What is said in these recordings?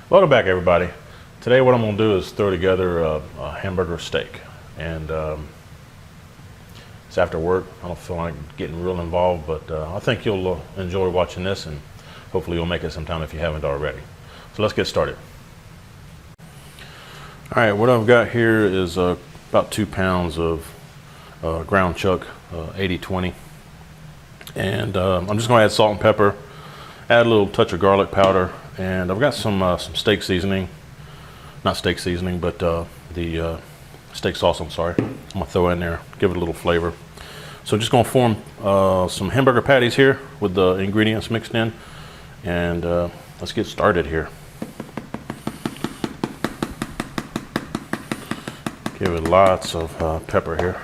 Welcome back, everybody. Today what I'm going to do is throw together a hamburger steak. And it's after work. I don't feel like getting real involved, but I think you'll enjoy watching this, and hopefully you'll make it sometime if you haven't already. So let's get started. All right, what I've got here is about 2 pounds of ground chuck, 80-20. And I'm just going to add salt and pepper, add a little touch of garlic powder, and I've got some steak seasoning, not steak seasoning, but the steak sauce, I'm sorry. I'm gonna throw in there, give it a little flavor. So just gonna form some hamburger patties here with the ingredients mixed in, and let's get started here. Give it lots of pepper here.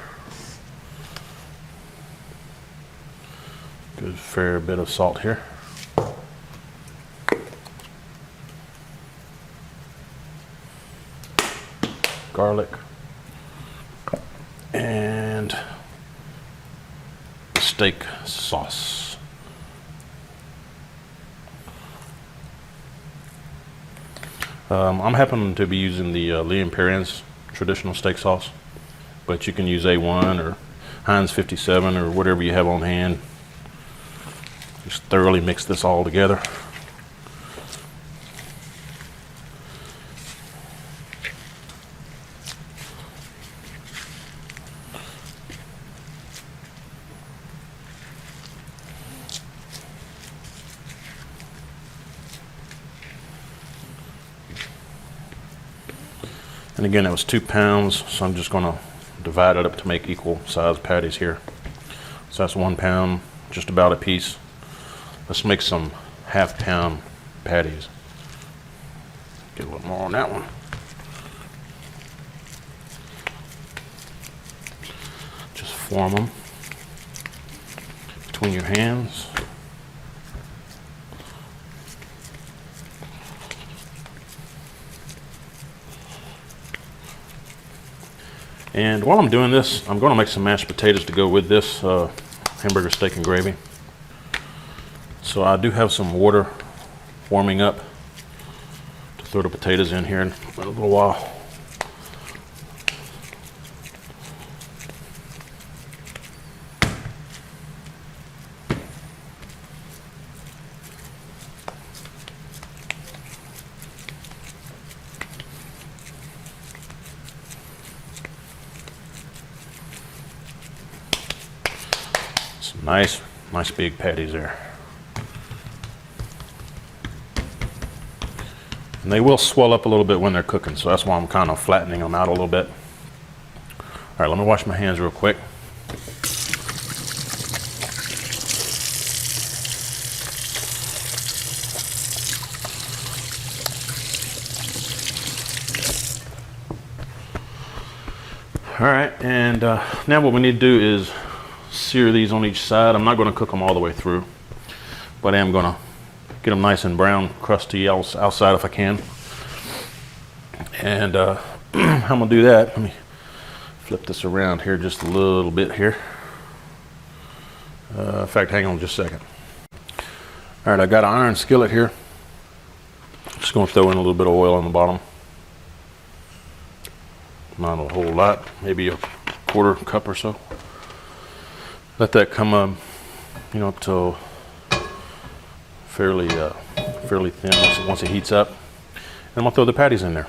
Good fair bit of salt here. Garlic and steak sauce. I'm happening to be using the Lima traditional steak sauce, but you can use A1 or Heinz 57 or whatever you have on hand. Just thoroughly mix this all together. And again, that was 2 pounds, so I'm just going to divide it up to make equal size patties here. So that's 1 pound, just about a piece. Let's make some half-pound patties. Get a little more on that one. Just form them between your hands. And while I'm doing this, I'm going to make some mashed potatoes to go with this hamburger steak and gravy. So I do have some water warming up to throw the potatoes in here in a little while. Some nice big patties there. And they will swell up a little bit when they're cooking, so that's why I'm kind of flattening them out a little bit. All right, let me wash my hands real quick. All right, and now what we need to do is sear these on each side. I'm not going to cook them all the way through, but I am going to get them nice and brown, crusty outside if I can. And I'm going to do that. Let me flip this around here just a little bit here. In fact, hang on just a second. All right, I got an iron skillet here. Just going to throw in a little bit of oil on the bottom. Not a whole lot, maybe a quarter cup or so. Let that come up, up to fairly thin once it heats up. And I'm gonna throw the patties in there.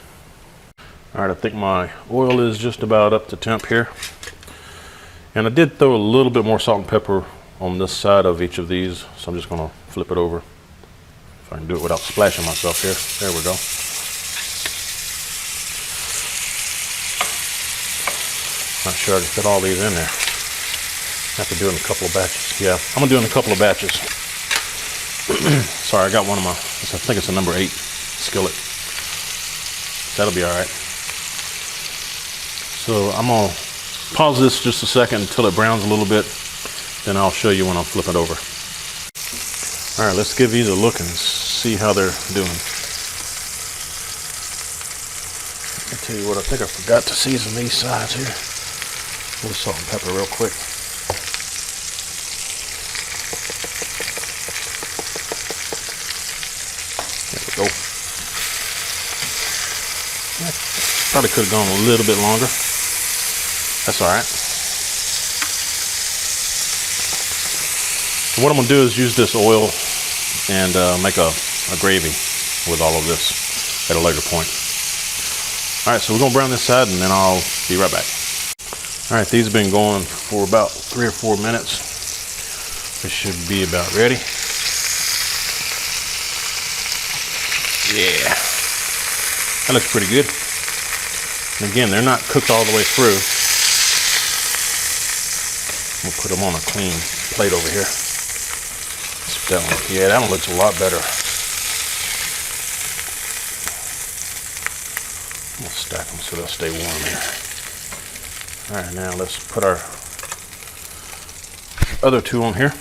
All right, I think my oil is just about up to temp here. And I did throw a little bit more salt and pepper on this side of each of these, so I'm just gonna flip it over. If I can do it without splashing myself here. There we go. Not sure I can fit all these in there. I have to do it in a couple of batches. Yeah, I'm gonna do it in a couple of batches. Sorry, I got one of my, I think it's a number 8 skillet. That'll be all right. So I'm gonna pause this just a second until it browns a little bit. Then I'll show you when I'm flipping over. All right, let's give these a look and see how they're doing. I'll tell you what, I think I forgot to season these sides here. A little salt and pepper real quick. There we go. Probably could have gone a little bit longer. That's all right. So what I'm gonna do is use this oil and make a gravy with all of this at a later point. All right, so we're gonna brown this side and then I'll be right back. All right, these have been going for about 3 or 4 minutes. This should be about ready. Yeah, that looks pretty good. And again, they're not cooked all the way through. We'll put them on a clean plate over here. That one, yeah, that one looks a lot better. We'll stack them so they'll stay warm here. All right, now let's put our other two on here.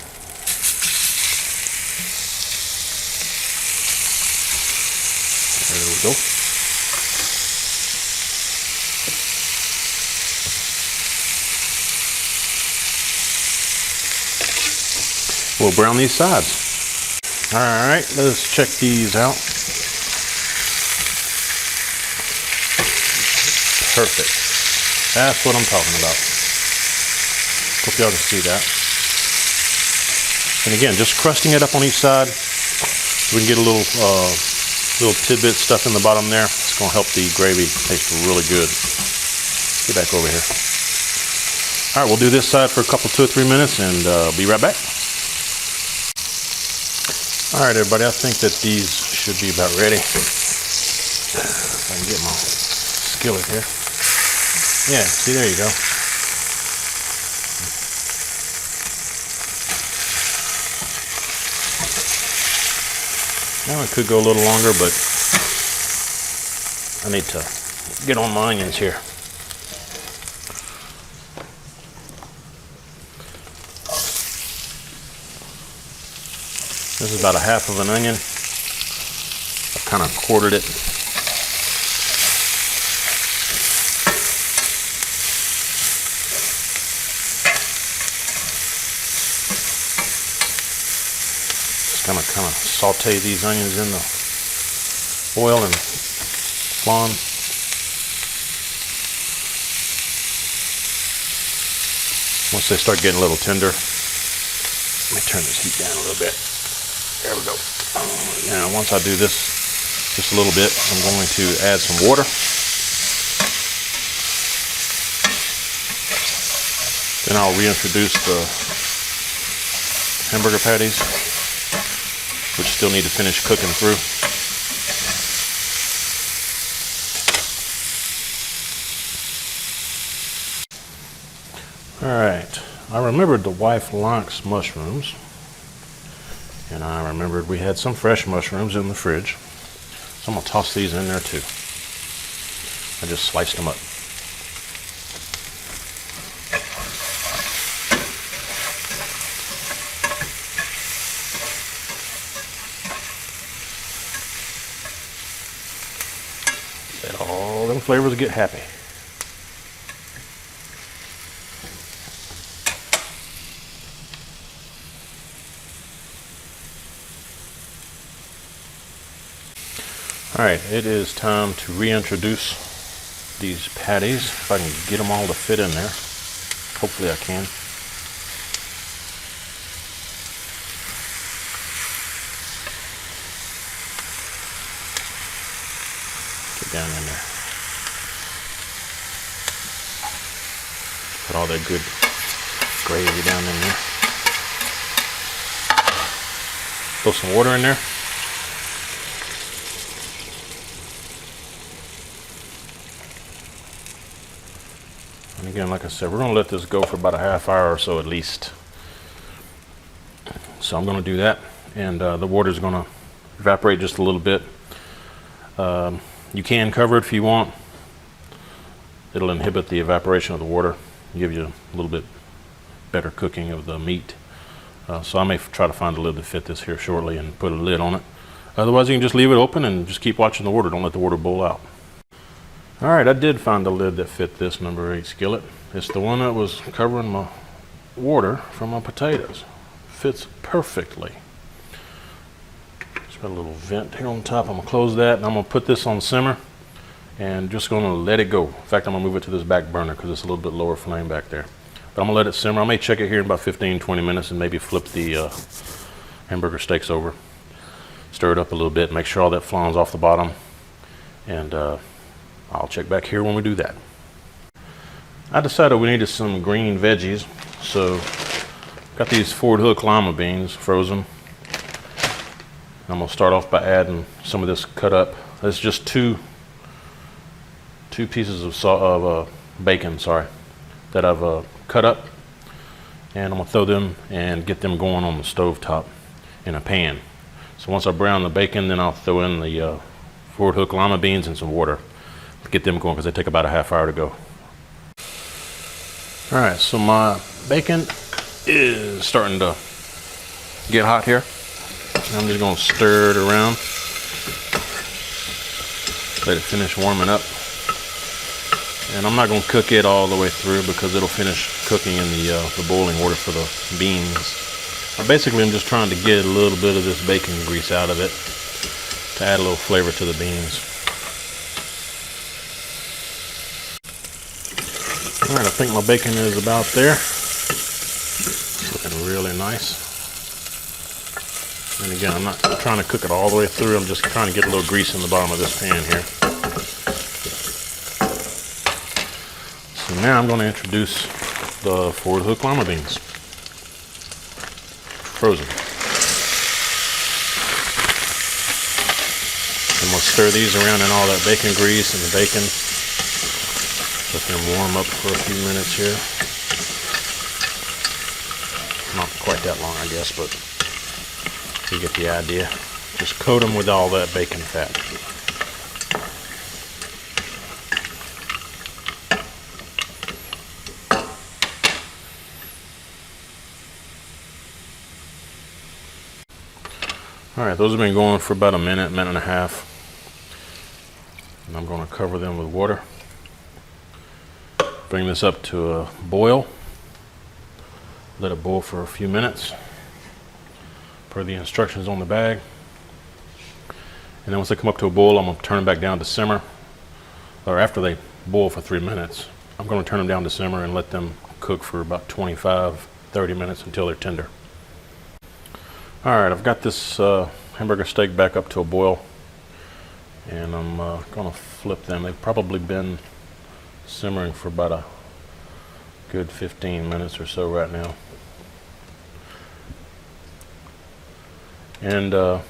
There we go. We'll brown these sides. All right, let's check these out. Perfect. That's what I'm talking about. Hope y'all can see that. And again, just crusting it up on each side. So we can get a little tidbit stuff in the bottom there. It's gonna help the gravy taste really good. Get back over here. All right, we'll do this side for a couple, 2 or 3 minutes and be right back. All right, everybody, I think that these should be about ready. If I can get my skillet here. Yeah, see, there you go. Now it could go a little longer, but I need to get on my onions here. This is about 1/2 of an onion. I've kind of quartered it. Just kind of saute these onions in the oil and flan. Once they start getting a little tender, let me turn this heat down a little bit. There we go. Now, once I do this just a little bit, I'm going to add some water. Then I'll reintroduce the hamburger patties, which still need to finish cooking through. All right, I remembered the wife likes mushrooms. And I remembered we had some fresh mushrooms in the fridge. So I'm gonna toss these in there too. I just sliced them up. Let all them flavors get happy. All right, it is time to reintroduce these patties. If I can get them all to fit in there. Hopefully I can. Get down in there. Put all that good gravy down in there. Throw some water in there. And again, like I said, we're going to let this go for about a ½ hour or so at least. So I'm going to do that, and the water is going to evaporate just a little bit. You can cover it if you want. It'll inhibit the evaporation of the water, give you a little bit better cooking of the meat. So I may try to find a lid to fit this here shortly and put a lid on it. Otherwise, you can just leave it open and just keep watching the water. Don't let the water boil out. All right, I did find a lid that fit this number 8 skillet. It's the one that was covering my water from my potatoes. Fits perfectly. It's got a little vent here on top. I'm gonna close that and I'm gonna put this on simmer and just gonna let it go. In fact, I'm gonna move it to this back burner because it's a little bit lower flame back there. But I'm gonna let it simmer. I may check it here in about 15-20 minutes and maybe flip the hamburger steaks over. Stir it up a little bit, make sure all that flawn's off the bottom, and I'll check back here when we do that. I decided we needed some green veggies, so got these Ford Hook lima beans frozen. I'm gonna start off by adding some of this cut up. That's just two pieces of bacon, that I've cut up, and I'm gonna throw them and get them going on the stove top in a pan. So once I brown the bacon, then I'll throw in the Ford Hook lima beans and some water to get them going because they take about a half hour to go. All right, so my bacon is starting to get hot here. I'm just gonna stir it around, let it finish warming up. And I'm not gonna cook it all the way through because it'll finish cooking in the boiling water for the beans. Basically, I'm just trying to get a little bit of this bacon grease out of it to add a little flavor to the beans. All right, I think my bacon is about there. It's looking really nice. And again, I'm not trying to cook it all the way through. I'm just trying to get a little grease in the bottom of this pan here. So now I'm going to introduce the Ford Hook lima beans, frozen. I'm going to stir these around in all that bacon grease and the bacon. Let them warm up for a few minutes here. Not quite that long, I guess, but you get the idea. Just coat them with all that bacon fat. All right, those have been going for about a minute and a half. And I'm going to cover them with water. Bring this up to a boil. Let it boil for a few minutes per the instructions on the bag. And then once they come up to a boil, I'm going to turn them back down to simmer. Or after they boil for 3 minutes, I'm going to turn them down to simmer and let them cook for about 25-30 minutes until they're tender. All right, I've got this hamburger steak back up to a boil, and I'm going to flip them. They've probably been simmering for about a good 15 minutes or so right now. And I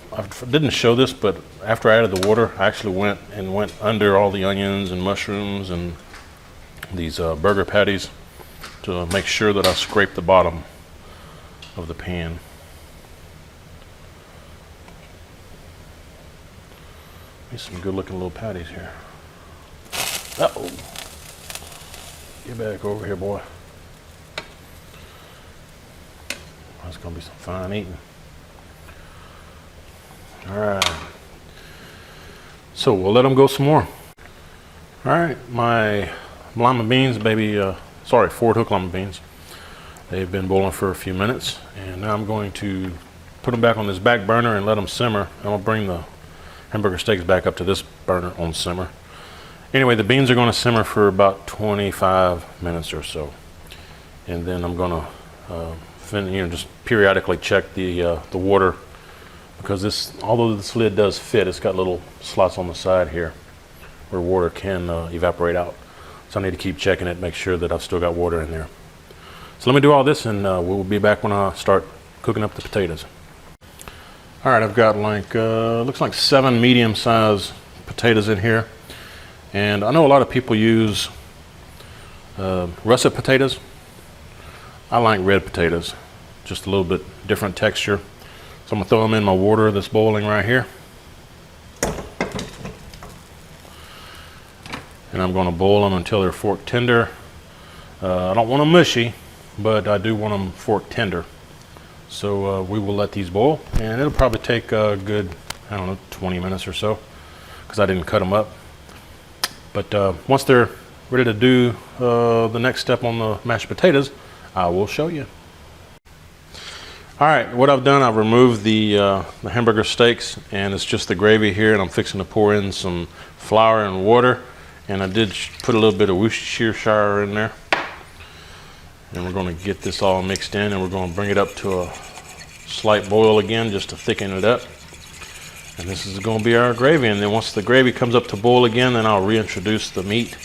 didn't show this, but after I added the water, I actually went under all the onions and mushrooms and these burger patties to make sure that I scraped the bottom of the pan. These some good looking little patties here. Uh-oh. Get back over here, boy. That's gonna be some fine eating. All right. So we'll let them go some more. All right, my lima beans, Ford Hook lima beans. They've been boiling for a few minutes, and now I'm going to put them back on this back burner and let them simmer. I'm gonna bring the hamburger steaks back up to this burner on simmer. Anyway, the beans are going to simmer for about 25 minutes or so, and then I'm going to just periodically check the water, because although this lid does fit, it's got little slots on the side here where water can evaporate out. So I need to keep checking it, make sure that I've still got water in there. So let me do all this, and we'll be back when I start cooking up the potatoes. All right, I've got looks like 7 medium-sized potatoes in here. And I know a lot of people use russet potatoes. I like red potatoes, just a little bit different texture. So I'm gonna throw them in my water that's boiling right here. And I'm gonna boil them until they're fork tender. I don't want them mushy, but I do want them fork tender. So we will let these boil, and it'll probably take a good, 20 minutes or so, because I didn't cut them up. But once they're ready to do the next step on the mashed potatoes, I will show you. All right, what I've done, I've removed the hamburger steaks, and it's just the gravy here, and I'm fixing to pour in some flour and water And I did put a little bit of Worcestershire in there. And we're going to get this all mixed in, and we're going to bring it up to a slight boil again just to thicken it up. And this is going to be our gravy. And then once the gravy comes up to boil again, then I'll reintroduce the meat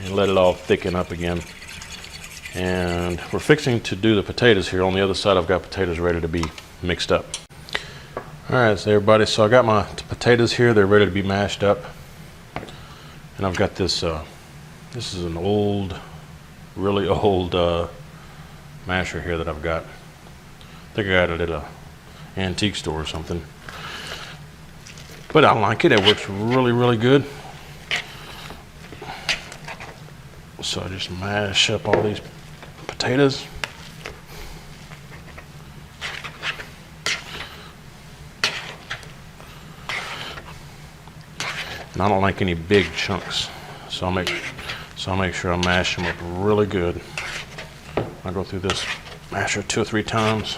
and let it all thicken up again. And we're fixing to do the potatoes here. On the other side, I've got potatoes ready to be mixed up. All right, so everybody, so I got my potatoes here. They're ready to be mashed up. And I've got this, this is an old, really old masher here that I've got. I think I got it at a antique store or something. But I like it. It works really, really good. So I just mash up all these potatoes. And I don't like any big chunks, so I'll make sure I mash them up really good. I go through this masher 2 or 3 times.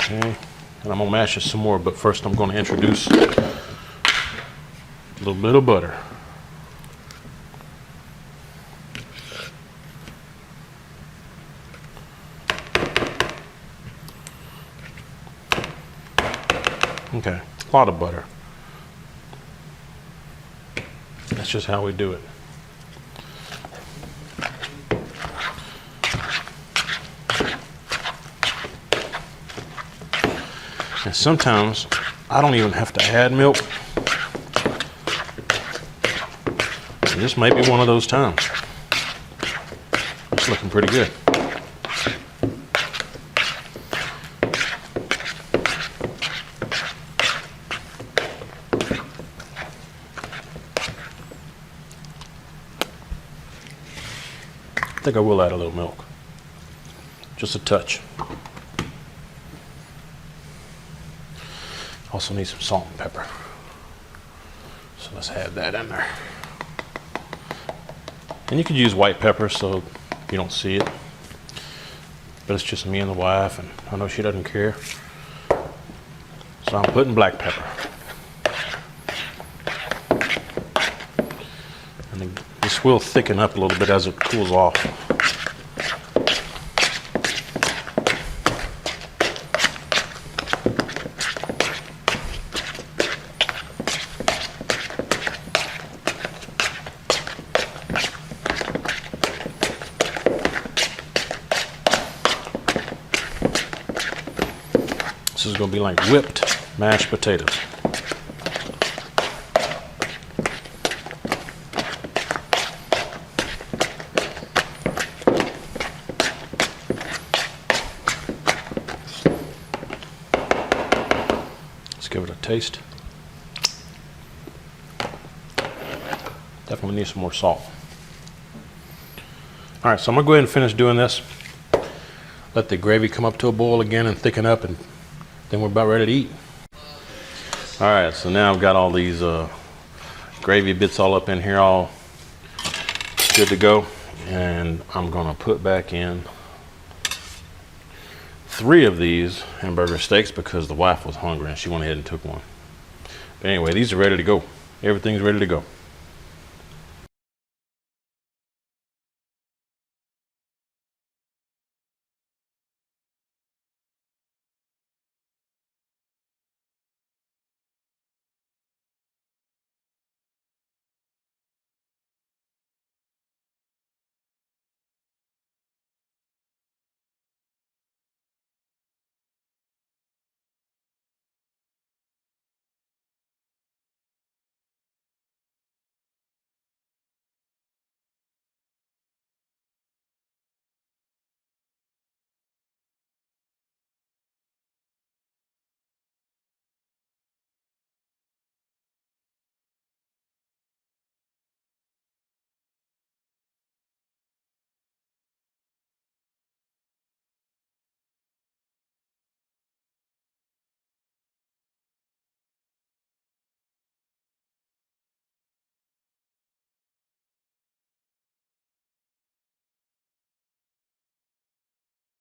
Okay, and I'm gonna mash it some more, but first I'm gonna introduce a little bit of butter. Okay, a lot of butter. That's just how we do it. And sometimes I don't even have to add milk. And this may be one of those times. It's looking pretty good. I think I will add a little milk, just a touch. Also need some salt and pepper, so let's add that in there. And you could use white pepper so you don't see it, but it's just me and the wife, and I know she doesn't care, so I'm putting black pepper. And this will thicken up a little bit as it cools off. This is going to be like whipped mashed potatoes. Let's give it a taste. Definitely need some more salt. All right, so I'm going to go ahead and finish doing this. Let the gravy come up to a boil again and thicken up, and then we're about ready to eat. All right, so now I've got all these gravy bits all up in here, all good to go. And I'm gonna put back in 3 of these hamburger steaks because the wife was hungry and she went ahead and took one. But anyway, these are ready to go. Everything's ready to go.